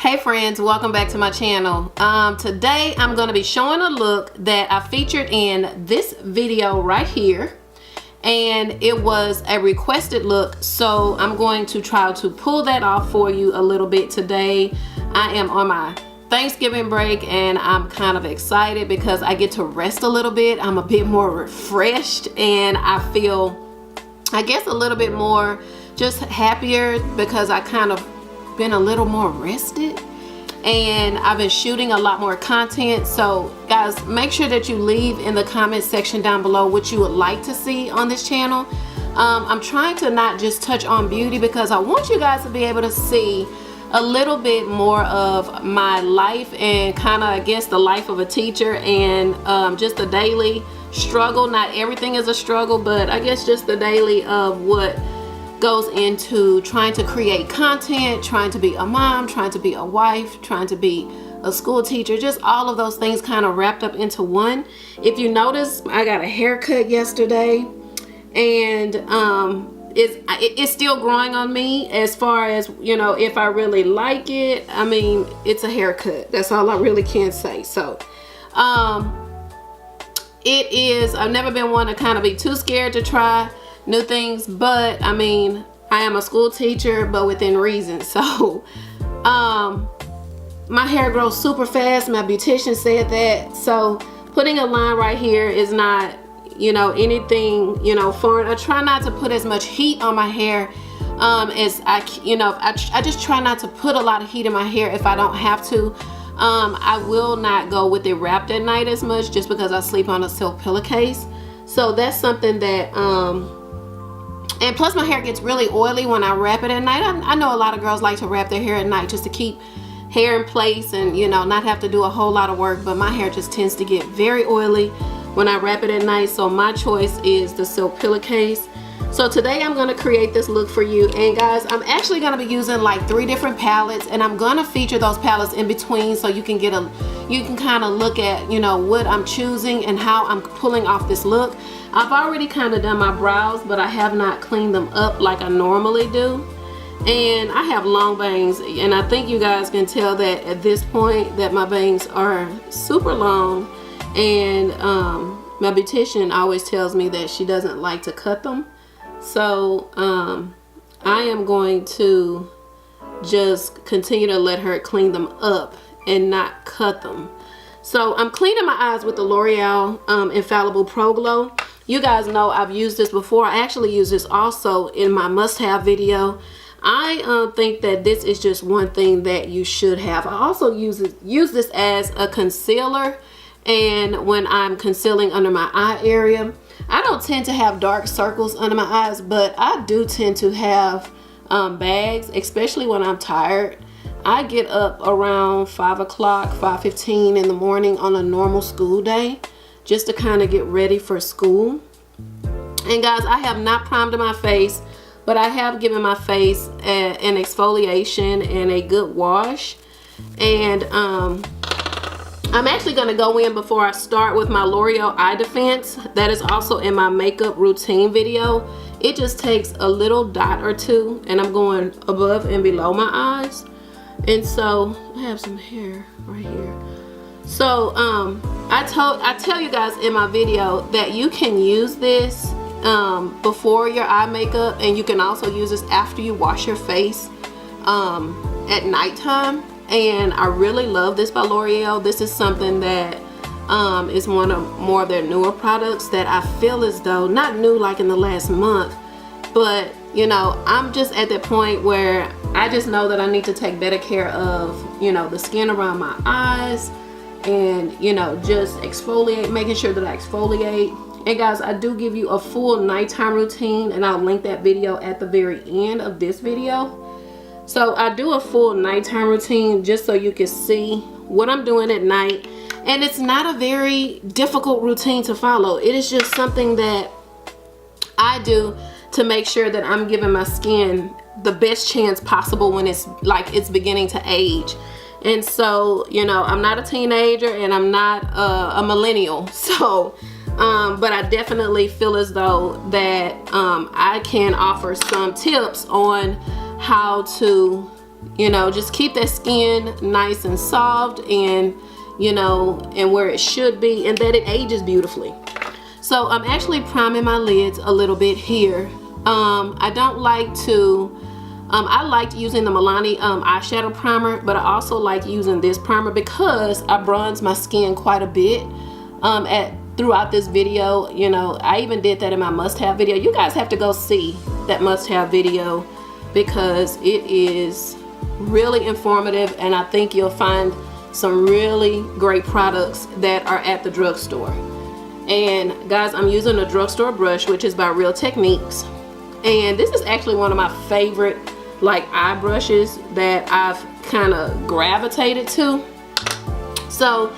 Hey friends, welcome back to my channel. Today I'm going to be showing a look that I featured in this video right here, and it was a requested look, so I'm going to try to pull that off for you a little bit today. I am on my Thanksgiving break and I'm kind of excited because I get to rest a little bit. I'm a bit more refreshed and I feel, I guess, a little bit more just happier because I kind of been a little more rested and I've been shooting a lot more content. So guys, make sure that you leave in the comment section down below what you would like to see on this channel. I'm trying to not just touch on beauty because I want you guys to be able to see a little bit more of my life and kind of, I guess, the life of a teacher and just the daily struggle. Not everything is a struggle, but I guess just the daily of what goes into trying to create content, trying to be a mom, trying to be a wife, trying to be a school teacher, just all of those things kind of wrapped up into one. If you notice, I got a haircut yesterday and it's still growing on me as far as, you know, if I really like it. I mean, it's a haircut. That's all I really can say. So it is, I've never been one to kind of be too scared to try new things, but I mean, I am a school teacher, but within reason. So my hair grows super fast. My beautician said that. So putting a line right here is not, you know, anything, you know, foreign. I try not to put as much heat on my hair as I, you know, I just try not to put a lot of heat in my hair if I don't have to. I will not go with it wrapped at night as much just because I sleep on a silk pillowcase. So that's something that and plus my hair gets really oily when I wrap it at night. I know a lot of girls like to wrap their hair at night just to keep hair in place and, you know, not have to do a whole lot of work, but my hair just tends to get very oily when I wrap it at night. So my choice is the silk pillowcase. So today I'm going to create this look for you, and guys, I'm actually going to be using like 3 different palettes, and I'm going to feature those palettes in between so you can get you can kind of look at, you know, what I'm choosing and how I'm pulling off this look. I've already kind of done my brows, but I have not cleaned them up like I normally do. And I have long bangs, and I think you guys can tell that at this point that my bangs are super long. And my beautician always tells me that she doesn't like to cut them. So I am going to just continue to let her clean them up and not cut them. So I'm cleaning my eyes with the Loreal Infallible Pro Glow. You guys know I've used this before. I actually used this also in my must-have video. I think that this is just one thing that you should have. I also use this as a concealer, and when I'm concealing under my eye area. I don't tend to have dark circles under my eyes, but I do tend to have bags, especially when I'm tired. I get up around 5 o'clock, 5:15 in the morning on a normal school day just to kind of get ready for school. And guys, I have not primed my face, but I have given my face an exfoliation and a good wash. And I'm actually going to go in before I start with my L'Oreal Eye Defense. That is also in my makeup routine video. It just takes a little dot or two, and I'm going above and below my eyes. And so I have some hair right here. So I tell you guys in my video that you can use this before your eye makeup, and you can also use this after you wash your face at nighttime. And I really love this by L'Oreal. This is something that is one of more of their newer products that I feel as though, not new like in the last month, but you know, I'm just at that point where I just know that I need to take better care of, you know, the skin around my eyes, and, you know, just exfoliate, making sure that I exfoliate. And guys, I do give you a full nighttime routine, and I'll link that video at the very end of this video. So I do a full nighttime routine just so you can see what I'm doing at night. And it's not a very difficult routine to follow. It is just something that I do to make sure that I'm giving my skin the best chance possible when it's like it's beginning to age. And so, you know, I'm not a teenager and I'm not a millennial. So but I definitely feel as though that I can offer some tips on how to you know, just keep that skin nice and soft and, you know, and where it should be, and that it ages beautifully. So I'm actually priming my lids a little bit here. I don't like to, I liked using the Milani eyeshadow primer, but I also like using this primer because I bronze my skin quite a bit throughout this video. You know, I even did that in my must-have video. You guys have to go see that must-have video because it is really informative, and I think you'll find some really great products that are at the drugstore. And guys, I'm using a drugstore brush, which is by Real Techniques, and this is actually one of my favorite like eye brushes that I've kind of gravitated to. So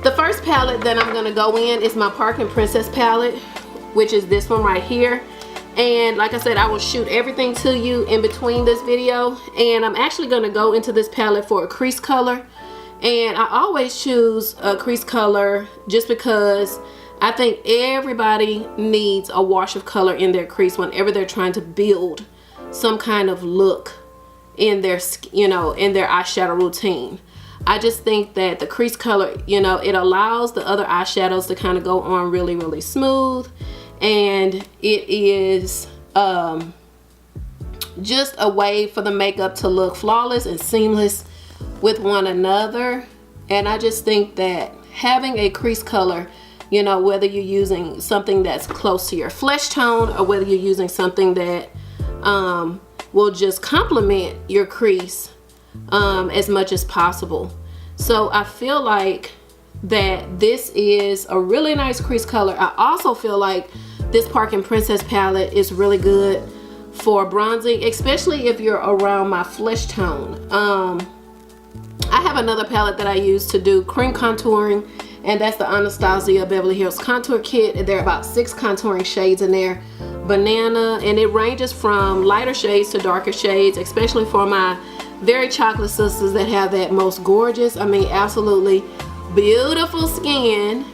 the first palette that I'm going to go in is my Park and Princess palette, which is this one right here. And like I said, I will shoot everything to you in between this video. And I'm actually going to go into this palette for a crease color. And I always choose a crease color just because I think everybody needs a wash of color in their crease whenever they're trying to build some kind of look in their, you know, in their eyeshadow routine. I just think that the crease color, you know, it allows the other eyeshadows to kind of go on really, really smooth. And it is just a way for the makeup to look flawless and seamless with one another. And I just think that having a crease color, you know, whether you're using something that's close to your flesh tone or whether you're using something that will just complement your crease as much as possible. So I feel like that this is a really nice crease color. I also feel like this Park and Princess palette is really good for bronzing, especially if you're around my flesh tone. I have another palette that I use to do cream contouring, and that's the Anastasia Beverly Hills Contour Kit. And there are about 6 contouring shades in there. Banana, and it ranges from lighter shades to darker shades, especially for my very chocolate sisters that have that most gorgeous, I mean absolutely beautiful skin.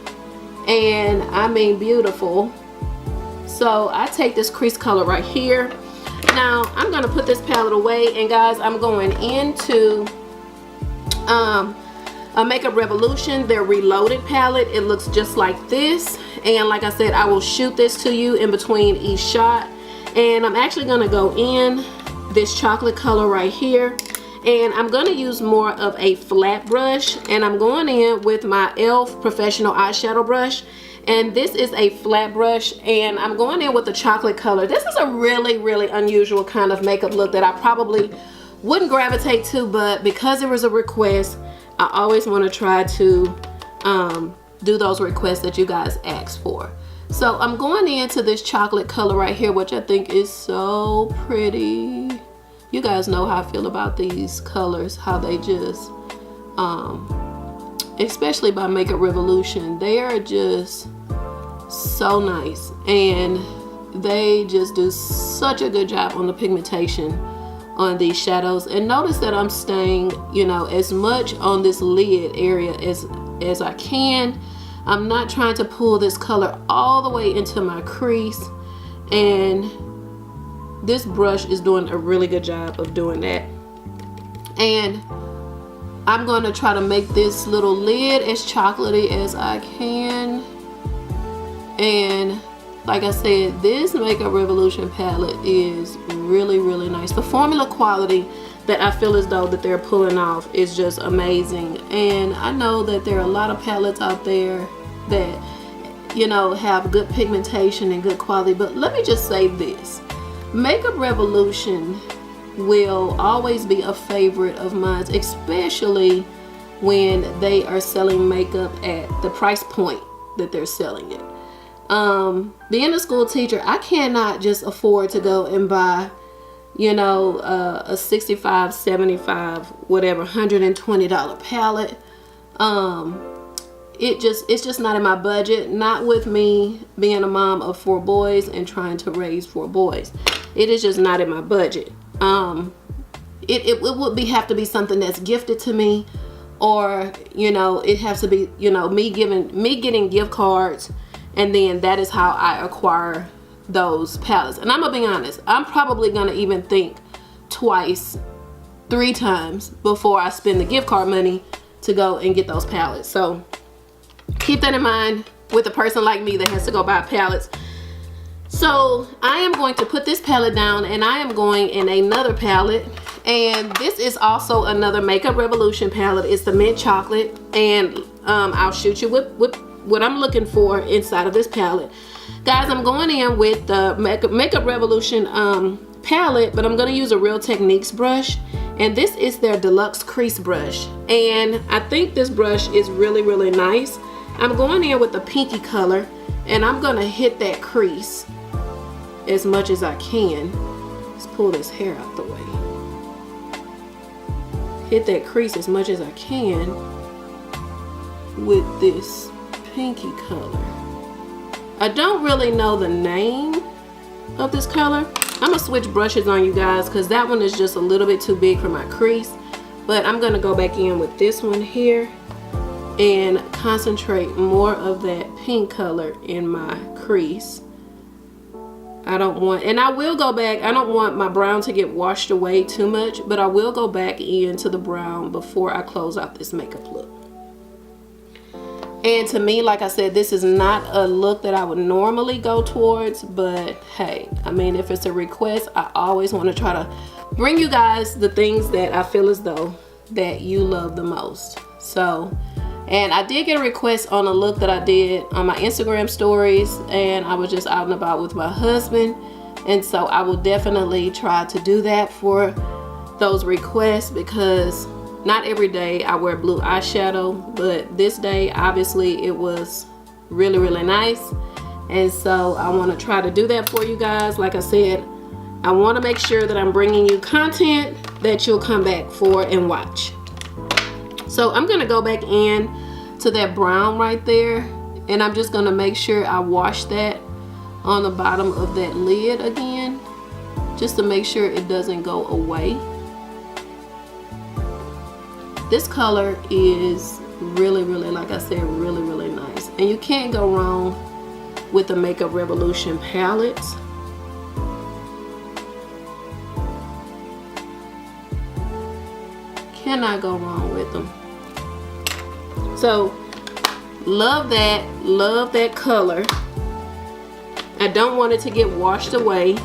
And I mean beautiful. So I take this crease color right here. Now I'm going to put this palette away, and guys, I'm going into a Makeup Revolution, their Reloaded palette. It looks just like this, and like I said, I will shoot this to you in between each shot. And I'm actually going to go in this chocolate color right here, and I'm going to use more of a flat brush, and I'm going in with my e.l.f. professional eyeshadow brush. And this is a flat brush, and I'm going in with the chocolate color. This is a really, really unusual kind of makeup look that I probably wouldn't gravitate to, but because it was a request, I always want to try to do those requests that you guys ask for. So I'm going into this chocolate color right here, which I think is so pretty. You guys know how I feel about these colors, how they just, especially by Makeup Revolution, they are just so nice, and they just do such a good job on the pigmentation on these shadows. And notice that I'm staying, you know, as much on this lid area as I can. I'm not trying to pull this color all the way into my crease, and this brush is doing a really good job of doing that. And I'm going to try to make this little lid as chocolatey as I can. And like I said, this Makeup Revolution palette is really, really nice. The formula quality that I feel as though that they're pulling off is just amazing. And I know that there are a lot of palettes out there that, you know, have good pigmentation and good quality, but let me just say this: Makeup Revolution will always be a favorite of mine, especially when they are selling makeup at the price point that they're selling it. Being a school teacher, I cannot just afford to go and buy, you know, a $65, $75, whatever, $120 palette. It's just not in my budget. Not with me being a mom of 4 boys and trying to raise 4 boys. It is just not in my budget. It would have to be something that's gifted to me, or, you know, it has to be, you know, me getting gift cards, and then that is how I acquire those palettes. And I'm gonna be honest, I'm probably gonna even think twice 3 times before I spend the gift card money to go and get those palettes. So keep that in mind with a person like me that has to go buy palettes. So I am going to put this palette down, and I am going in another palette, and this is also another Makeup Revolution palette. It's the mint chocolate, and I'll shoot you with what I'm looking for inside of this palette. Guys, I'm going in with the Makeup Revolution palette, but I'm going to use a Real Techniques brush, and this is their Deluxe Crease brush, and I think this brush is really, really nice. I'm going in with the pinky color, and I'm going to hit that crease as much as I can. Let's pull this hair out the way. Hit that crease as much as I can with this pinky color. I don't really know the name of this color. I'm gonna switch brushes on you guys because that one is just a little bit too big for my crease, but I'm gonna go back in with this one here and concentrate more of that pink color in my crease. I don't want, and I will go back, I don't want my brown to get washed away too much, but I will go back into the brown before I close out this makeup look. And to me, like I said, this is not a look that I would normally go towards, but hey, I mean, if it's a request, I always want to try to bring you guys the things that I feel as though that you love the most. So, and I did get a request on a look that I did on my Instagram stories, and I was just out and about with my husband, and so I will definitely try to do that for those requests, because not every day I wear blue eyeshadow, but this day obviously it was really, really nice, and so I want to try to do that for you guys. Like I said, I want to make sure that I'm bringing you content that you'll come back for and watch. So I'm going to go back in to that brown right there, and I'm just going to make sure I wash that on the bottom of that lid again, just to make sure it doesn't go away. This color is really, really, like I said, really, really nice, and you can't go wrong with the Makeup Revolution palettes. Cannot go wrong with them. So love that color. I don't want it to get washed away.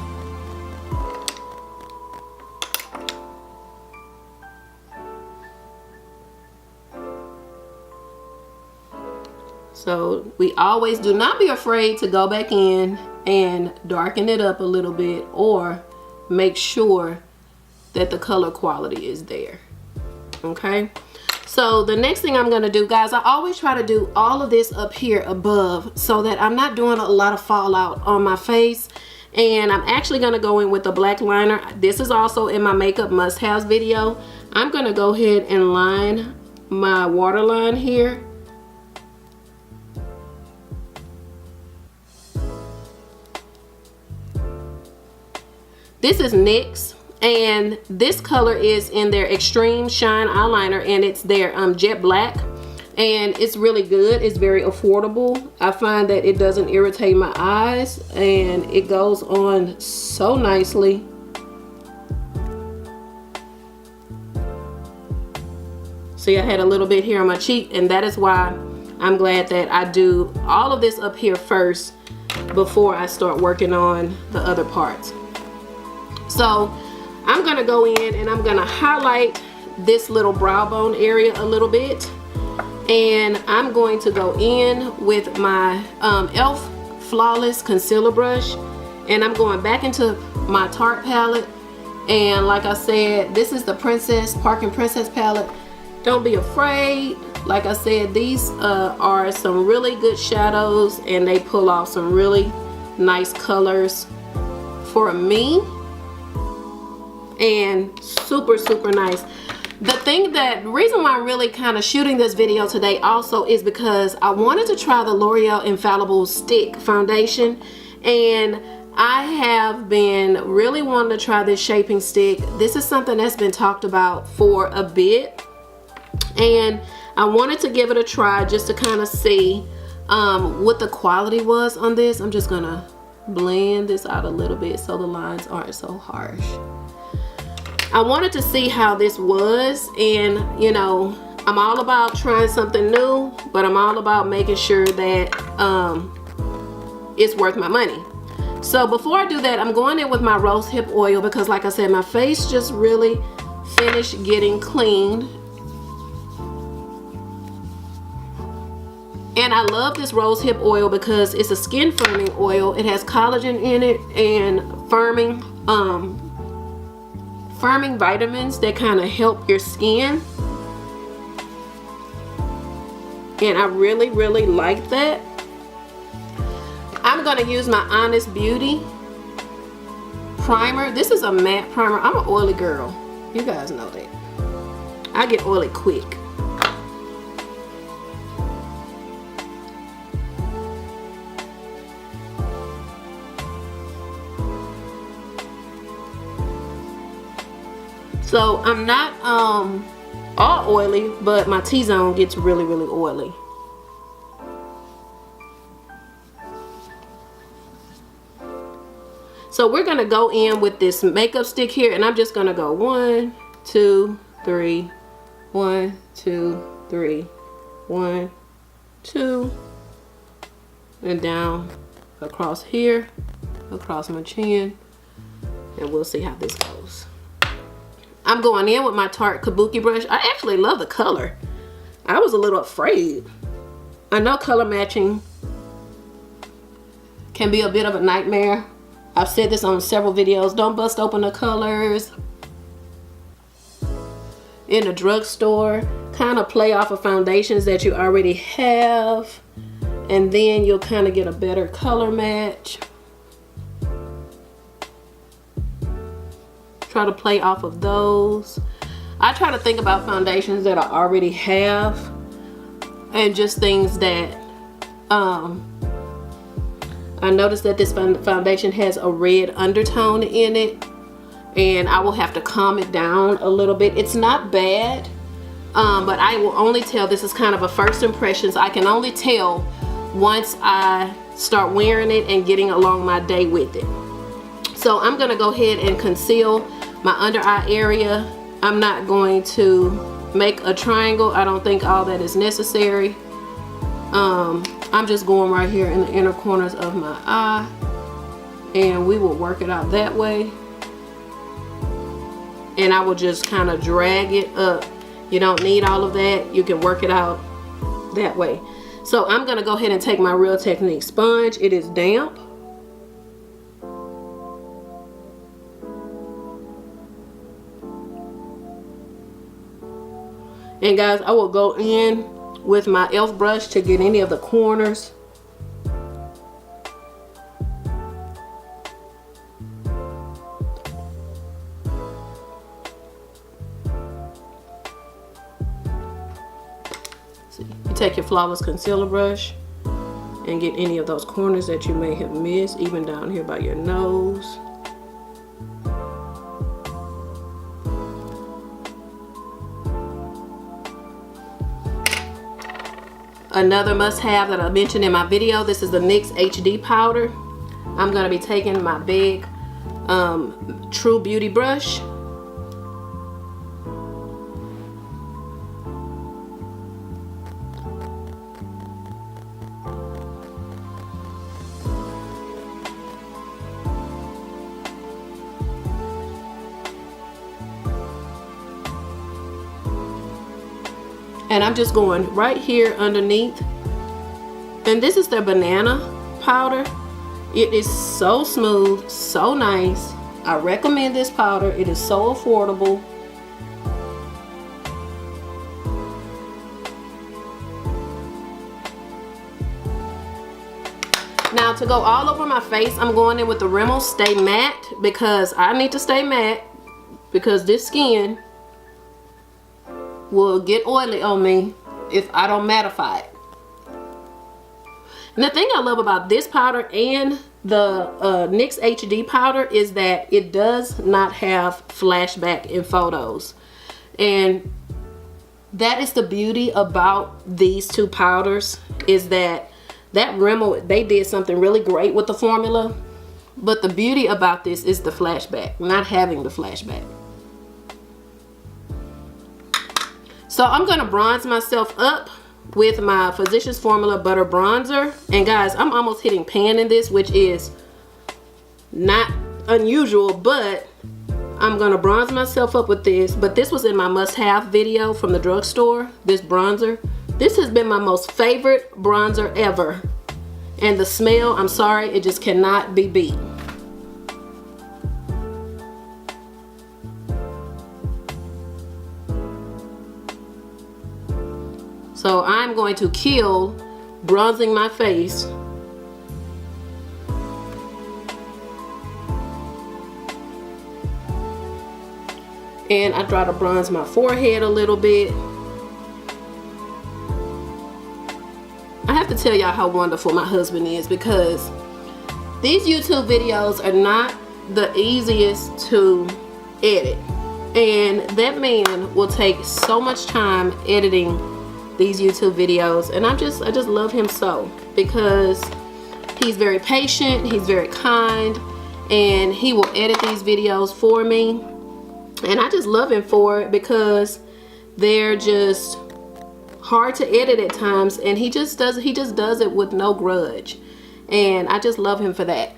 So we always do not be afraid to go back in and darken it up a little bit, or make sure that the color quality is there. Okay, so the next thing I'm gonna do, guys, I always try to do all of this up here above so that I'm not doing a lot of fallout on my face. And I'm actually gonna go in with the black liner. This is also in my makeup must-haves video. I'm gonna go ahead and line my waterline here. This is NYX, and this color is in their Extreme Shine eyeliner, and it's their jet black, and it's really good. It's very affordable. I find that it doesn't irritate my eyes, and it goes on so nicely. See, I had a little bit here on my cheek, and that is why I'm glad that I do all of this up here first before I start working on the other parts. So I'm gonna go in and I'm gonna highlight this little brow bone area a little bit, and I'm going to go in with my e.l.f. Flawless Concealer Brush, and I'm going back into my Tarte palette. And like I said, this is the Park and Princess palette. Don't be afraid. Like I said, these are some really good shadows, and they pull off some really nice colors for me, and super, super nice. The reason why I'm really kind of shooting this video today also is because I wanted to try the L'Oreal Infallible Stick Foundation, and I have been really wanting to try this shaping stick. This is something that's been talked about for a bit, and I wanted to give it a try just to kind of see what the quality was on this. I'm just gonna blend this out a little bit so the lines aren't so harsh. I wanted to see how this was, and you know, I'm all about trying something new, but I'm all about making sure that it's worth my money. So before I do that, I'm going in with my Rosehip Oil because, like I said, my face just really finished getting cleaned. And I love this Rosehip Oil because it's a skin firming oil. It has collagen in it and firming vitamins that kind of help your skin. And I really, really like that. I'm going to use my Honest Beauty primer. This is a matte primer. I'm an oily girl. You guys know that. I get oily quick. So I'm not all oily, but my T-zone gets really, really oily. So we're gonna go in with this makeup stick here, and I'm just gonna go 1, 2, 3, 1, 2, 3, 1, 2, and down across here, across my chin, and we'll see how this goes. I'm going in with my Tarte Kabuki brush. I actually love the color. I was a little afraid. I know color matching can be a bit of a nightmare. I've said this on several videos. Don't bust open the colors in the drugstore. Kind of play off of foundations that you already have, and then you'll kind of get a better color match. Try to play off of those. I try to think about foundations that I already have and just things that I noticed that this foundation has a red undertone in it, and I will have to calm it down a little bit. It's not bad, but I will only tell, this is kind of a first impression, so I can only tell once I start wearing it and getting along my day with it. So I'm gonna go ahead and conceal my under eye area. I'm not going to make a triangle. I don't think all that is necessary. I'm just going right here in the inner corners of my eye, and we will work it out that way. And I will just kind of drag it up. You don't need all of that. You can work it out that way. So I'm gonna go ahead and take my Real Technique sponge. It is damp. And guys, I will go in with my e.l.f. brush to get any of the corners. See, you take your Flawless Concealer brush and get any of those corners that you may have missed, even down here by your nose. Another must-have that I mentioned in my video, this is the NYX HD powder. I'm going to be taking my big True Beauty brush. And I'm just going right here underneath. And this is their banana powder. It is so smooth, so nice. I recommend this powder. It is so affordable. Now to go all over my face, I'm going in with the Rimmel Stay Matte, because I need to stay matte, because this skin will get oily on me if I don't mattify it. And the thing I love about this powder and the NYX HD powder is that it does not have flashback in photos. And that is the beauty about these two powders, is that Rimmel, they did something really great with the formula. But the beauty about this is the flashback, not having the flashback. So I'm gonna bronze myself up with my Physicians Formula Butter Bronzer. And guys, I'm almost hitting pan in this, which is not unusual, but I'm gonna bronze myself up with this. But this was in my must-have video from the drugstore, this bronzer. This has been my most favorite bronzer ever. And the smell, I'm sorry, it just cannot be beat. So I'm going to kill bronzing my face. And I try to bronze my forehead a little bit. I have to tell y'all how wonderful my husband is, because these YouTube videos are not the easiest to edit. And that man will take so much time editing these YouTube videos, and I just love him so, because he's very patient, he's very kind, and he will edit these videos for me. And I just love him for it, because they're just hard to edit at times, and he just does it with no grudge, and I just love him for that.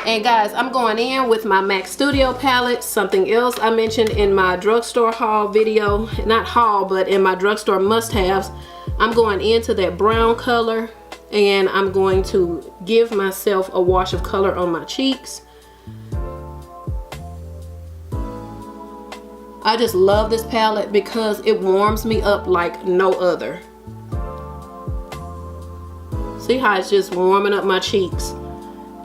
And guys, I'm going in with my MAC Studio palette, something else I mentioned in my drugstore haul video, not haul, but in my drugstore must-haves. I'm going into that brown color, and I'm going to give myself a wash of color on my cheeks. I just love this palette because it warms me up like no other. See how it's just warming up my cheeks?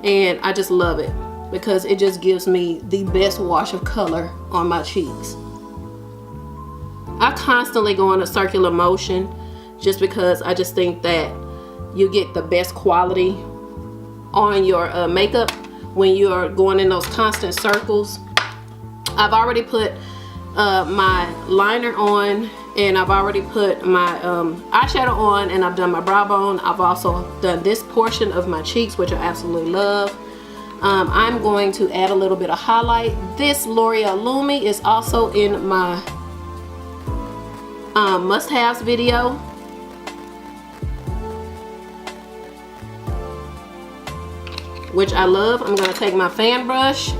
And I just love it because it just gives me the best wash of color on my cheeks. I constantly go in a circular motion just because I just think that you get the best quality on your makeup when you're going in those constant circles. I've already put my liner on, and I've already put my eyeshadow on, and I've done my brow bone. I've also done this portion of my cheeks, which I absolutely love. I'm going to add a little bit of highlight. This L'Oreal Lumi is also in my must-haves video. Which I love. I'm going to take my fan brush.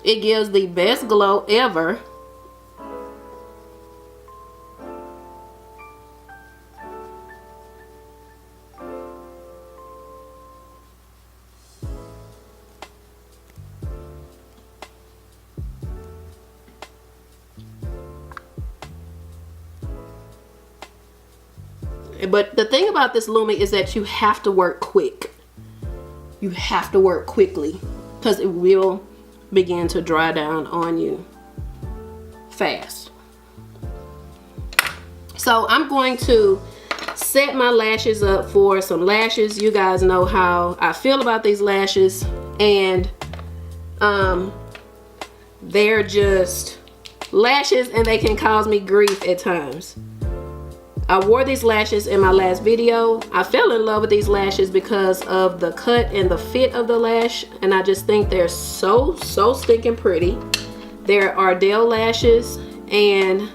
It gives the best glow ever. But the thing about this Lumi is that you have to work quick. You have to work quickly because it will begin to dry down on you fast. So I'm going to set my lashes up for some lashes. You guys know how I feel about these lashes, and they're just lashes and they can cause me grief at times. I wore these lashes in my last video. I fell in love with these lashes because of the cut and the fit of the lash, and I just think they're so stinking pretty. They're Ardell lashes, and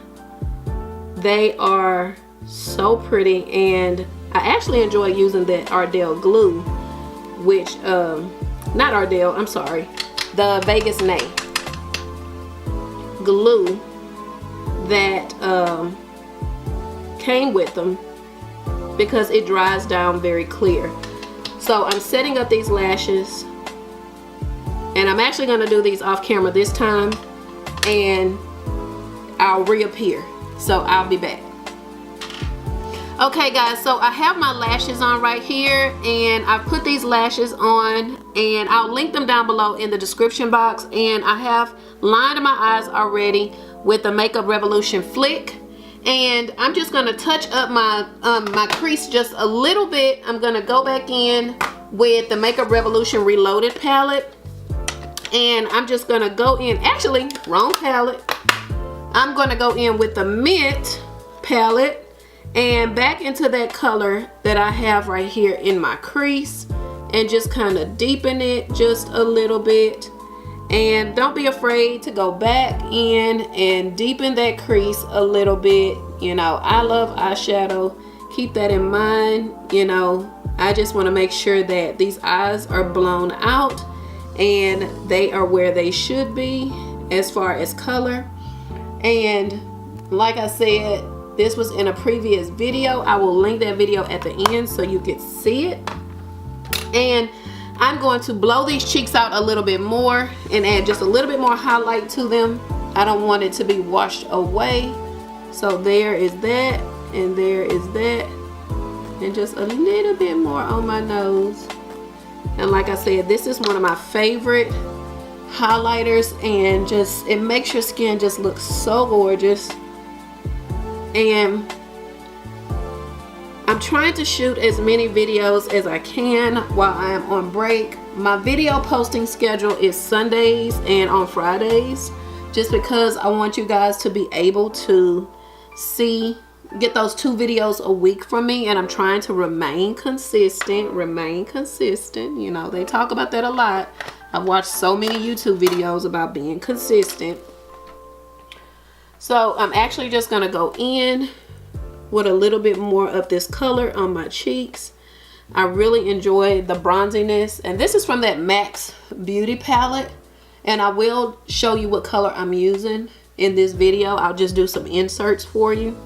they are so pretty, and I actually enjoy using that Ardell glue, which not Ardell, I'm sorry, the Vegas Nay glue that came with them, because it dries down very clear. So I'm setting up these lashes, and I'm actually going to do these off camera this time, and I'll reappear, so I'll be back. Okay guys, so I have my lashes on right here, and I've put these lashes on, and I'll link them down below in the description box. And I have lined my eyes already with the Makeup Revolution Flick. And I'm just gonna touch up my my crease just a little bit. I'm gonna go back in with the Makeup Revolution Reloaded palette, and I'm just gonna go in, actually wrong palette. I'm gonna go in with the Mint palette, and back into that color that I have right here in my crease, and just kind of deepen it just a little bit. And don't be afraid to go back in and deepen that crease a little bit. You know, I love eyeshadow. Keep that in mind. You know, I just want to make sure that these eyes are blown out and they are where they should be as far as color. And like I said, this was in a previous video. I will link that video at the end so you can see it. And I'm going to blow these cheeks out a little bit more and add just a little bit more highlight to them. I don't want it to be washed away. So there is that, and there is that, and just a little bit more on my nose. And like I said, this is one of my favorite highlighters, and just it makes your skin just look so gorgeous. And I'm trying to shoot as many videos as I can while I am on break. My video posting schedule is Sundays and on Fridays, just because I want you guys to be able to get those 2 videos a week from me, and I'm trying to remain consistent. You know, they talk about that a lot. I've watched so many YouTube videos about being consistent. So I'm actually just gonna go in with a little bit more of this color on my cheeks. I really enjoy the bronziness, and this is from that Max Beauty palette, and I will show you what color I'm using in this video. I'll just do some inserts for you.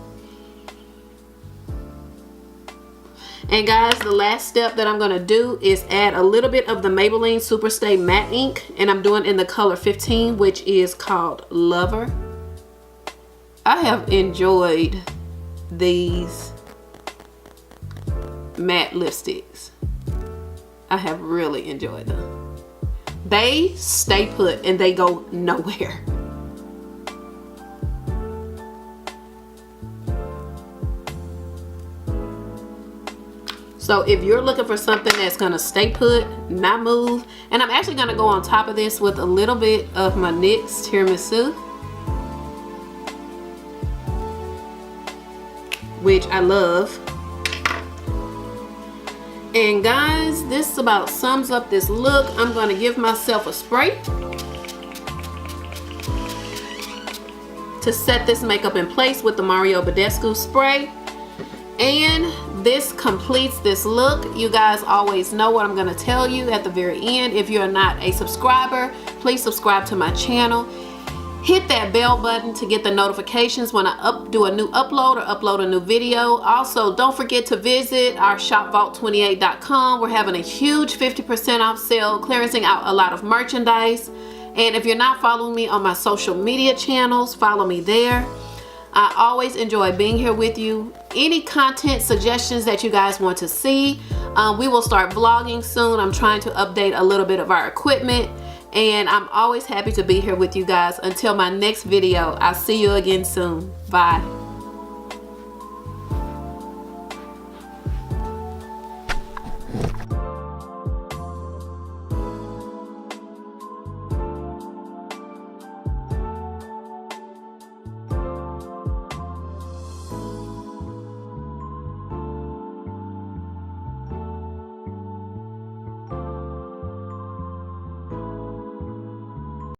And guys, the last step that I'm going to do is add a little bit of the Maybelline Superstay matte ink, and I'm doing in the color 15, which is called Lover. I have enjoyed these matte lipsticks. I have really enjoyed them. They stay put and they go nowhere. So if you're looking for something that's gonna stay put, not move, and I'm actually gonna go on top of this with a little bit of my NYX Tiramisu, which I love. And guys, this about sums up this look. I'm going to give myself a spray to set this makeup in place with the Mario Badescu spray. And this completes this look. You guys always know what I'm going to tell you at the very end. If you're not a subscriber, please subscribe to my channel. Hit that bell button to get the notifications when I do a new upload or upload a new video. Also, don't forget to visit our shopvault28.com. We're having a huge 50% off sale, clearancing out a lot of merchandise. And if you're not following me on my social media channels, follow me there. I always enjoy being here with you. Any content suggestions that you guys want to see, we will start vlogging soon. I'm trying to update a little bit of our equipment. And I'm always happy to be here with you guys. Until my next video, I'll see you again soon. Bye.